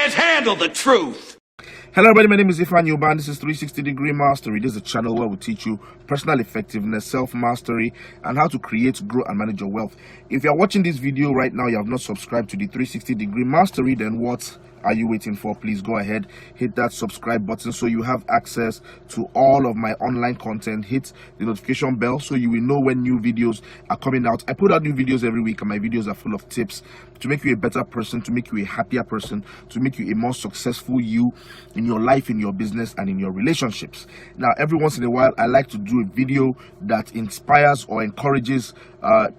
can't handle the truth. Hello everybody, my name is Ifan Yoban. This is 360 Degree Mastery. This is a channel where we teach you personal effectiveness, self-mastery, and how to create, grow, and manage your wealth. If you are watching this video right now, you have not subscribed to the 360 Degree Mastery, then what are you waiting for? Please go ahead, hit that subscribe button so you have access to all of my online content. Hit the notification bell so you will know when new videos are coming out. I put out new videos every week, and my videos are full of tips to make you a better person, to make you a happier person, to make you a more successful you in your life, in your business, and in your relationships. Now, every once in a while, I like to do a video that inspires or encourages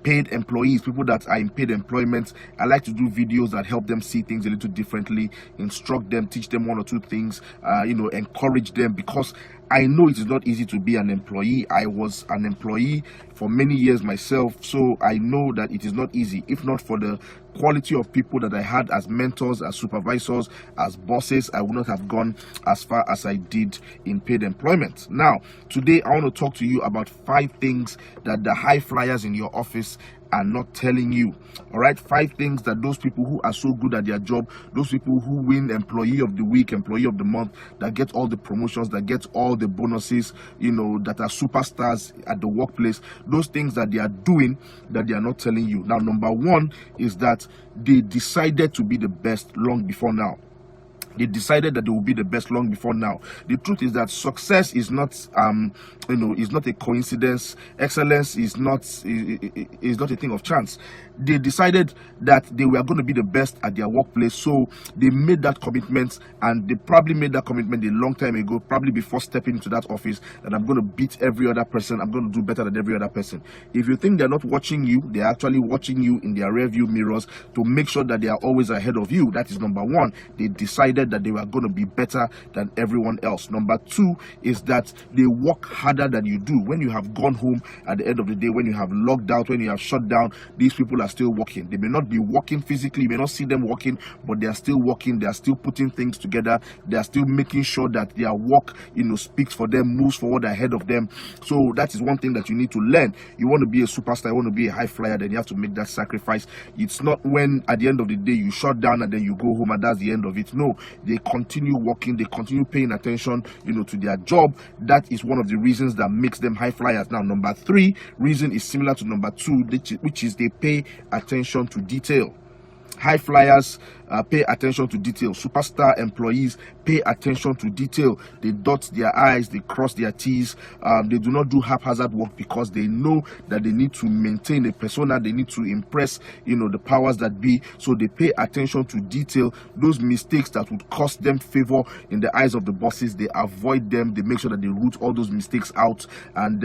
paid employees, people that are in paid employment. I like to do videos that help them see things a little differently, instruct them, teach them one or two things, encourage them, because I know it is not easy to be an employee. I was an employee for many years myself, so I know that it is not easy. If not for the quality of people that I had as mentors, as supervisors, as bosses, I would not have gone as far as I did in paid employment. Now, today I want to talk to you about 5 things that the high flyers in your office are not telling you. All right, 5 things that those people who are so good at their job, those people who win employee of the week, employee of the month, that get all the promotions, that get all the bonuses, that are superstars at the workplace, those things that they are doing that they are not telling you. Now, number 1 is that they decided to be the best long before now. They decided that they will be the best long before now. The truth is that success is not, is not a coincidence. Excellence is not a thing of chance. They decided that they were going to be the best at their workplace, so they made that commitment, and they probably made that commitment a long time ago, probably before stepping into that office, that I'm going to beat every other person, I'm going to do better than every other person. If you think they're not watching you, they're actually watching you in their rearview mirrors to make sure that they are always ahead of you. That is number 1. They decided that they were going to be better than everyone else. Number 2 is that they work harder than you do. When you have gone home at the end of the day, when you have logged out, when you have shut down, these people are still working. They may not be working physically, you may not see them working, but they are still working. They are still putting things together. They are still making sure that their work, speaks for them, moves forward ahead of them. So that is one thing that you need to learn. You want to be a superstar, you want to be a high flyer, then you have to make that sacrifice. It's not when at the end of the day you shut down and then you go home and that's the end of it. No, they continue working, they continue paying attention, to their job. That is one of the reasons that makes them high flyers. Now, number 3 reason is similar to number 2, which is they pay attention to detail. High flyers pay attention to detail. Superstar employees pay attention to detail. They dot their I's, they cross their T's. They do not do haphazard work because they know that they need to maintain a persona. They need to impress, the powers that be. So they pay attention to detail. Those mistakes that would cost them favor in the eyes of the bosses, they avoid them. They make sure that they root all those mistakes out, and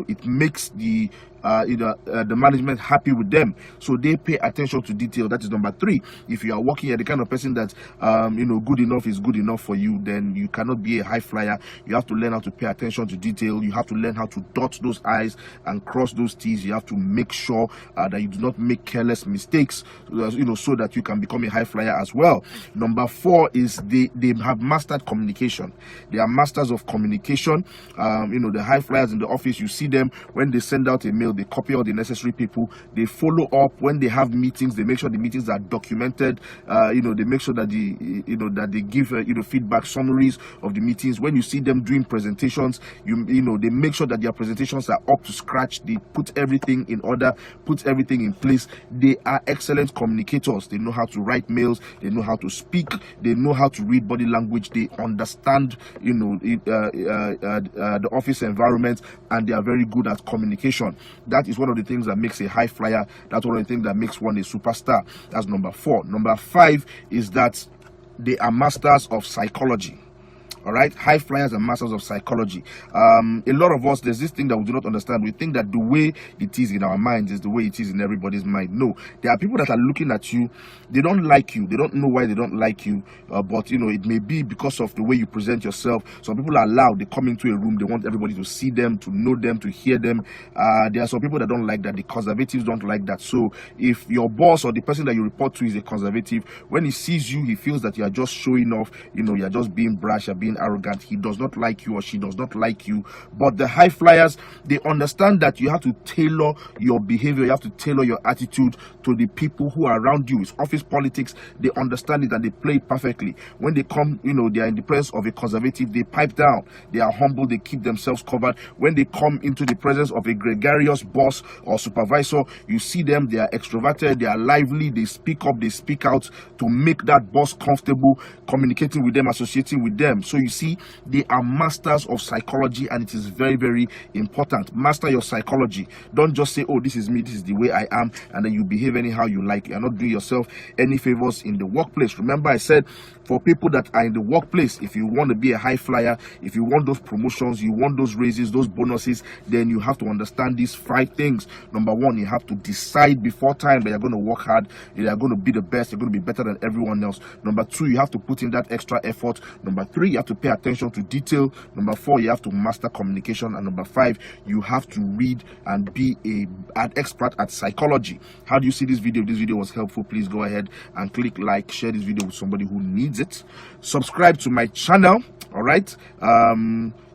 it makes the management happy with them. So they pay attention to detail. That is number 3. If you are working at the kind of person that good enough is good enough for you, then you cannot be a high flyer. You have to learn how to pay attention to detail. You have to learn how to dot those I's and cross those T's. You have to make sure that you do not make careless mistakes, so that you can become a high flyer as well. Number 4 is they have mastered communication. They are masters of communication. The high flyers in the office, you see them when they send out a mail, they copy all the necessary people. They follow up when they have meetings. They make sure the meetings are documented. They make sure that that they give feedback summaries of the meetings. When you see them doing presentations, they make sure that their presentations are up to scratch. They put everything in order, put everything in place. They are excellent communicators. They know how to write mails. They know how to speak. They know how to read body language. They understand the office environment, and they are very good at communication. That is one of the things that makes a high flyer. That's one of the things that makes one a superstar. That's number 4. Number 5 is that they are masters of psychology. All right, high flyers and masters of psychology. A lot of us, there's this thing that we do not understand. We think that the way it is in our minds is the way it is in everybody's mind. No, there are people that are looking at you. They don't like you. They don't know why they don't like you. But it may be because of the way you present yourself. Some people are loud. They come into a room. They want everybody to see them, to know them, to hear them. There are some people that don't like that. The conservatives don't like that. So if your boss or the person that you report to is a conservative, when he sees you, he feels that you are just showing off. You are just being brash, you're being being arrogant. He does not like you or she does not like you. But the high flyers, they understand that you have to tailor your behavior, you have to tailor your attitude to the people who are around you. It's office politics. They understand it and they play it perfectly. When they come, they are in the presence of a conservative, they pipe down. They are humble, they keep themselves covered. When they come into the presence of a gregarious boss or supervisor, you see them, they are extroverted, they are lively, they speak up, they speak out to make that boss comfortable, communicating with them, associating with them. So you see, they are masters of psychology, and it is very, very important. Master your psychology. Don't just say, oh, this is me, this is the way I am, and then you behave anyhow you like. You're not doing yourself any favors in the workplace. Remember, I said, for people that are in the workplace, if you want to be a high flyer, if you want those promotions, you want those raises, those bonuses, then you have to understand these 5 things. Number 1, you have to decide before time that you're going to work hard, you are going to be the best, you're going to be better than everyone else. Number 2, you have to put in that extra effort. Number 3, you have to pay attention to detail. Number 4, you have to master communication. And number 5, you have to read and be an expert at psychology. How do you see this video? If this video was helpful, please go ahead and click like, share this video with somebody who needs it. Subscribe to my channel. All right,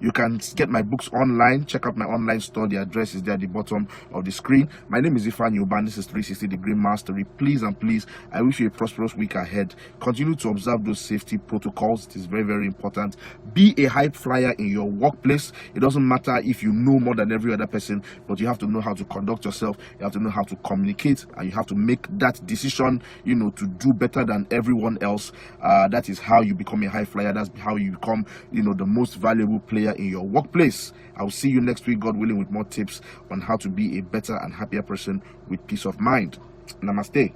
you can get my books online. Check out my online store. The address is there at the bottom of the screen. My name is Ifeanyi Uban. This is 360 Degree Mastery. Please and please, I wish you a prosperous week ahead. Continue to observe those safety protocols. It is very, very important. Be a high flyer in your workplace. It doesn't matter if you know more than every other person, but you have to know how to conduct yourself. You have to know how to communicate, and you have to make that decision, to do better than everyone else. That is how you become a high flyer. That's how you become, the most valuable player in your workplace. I will see you next week, God willing, with more tips on how to be a better and happier person with peace of mind. Namaste.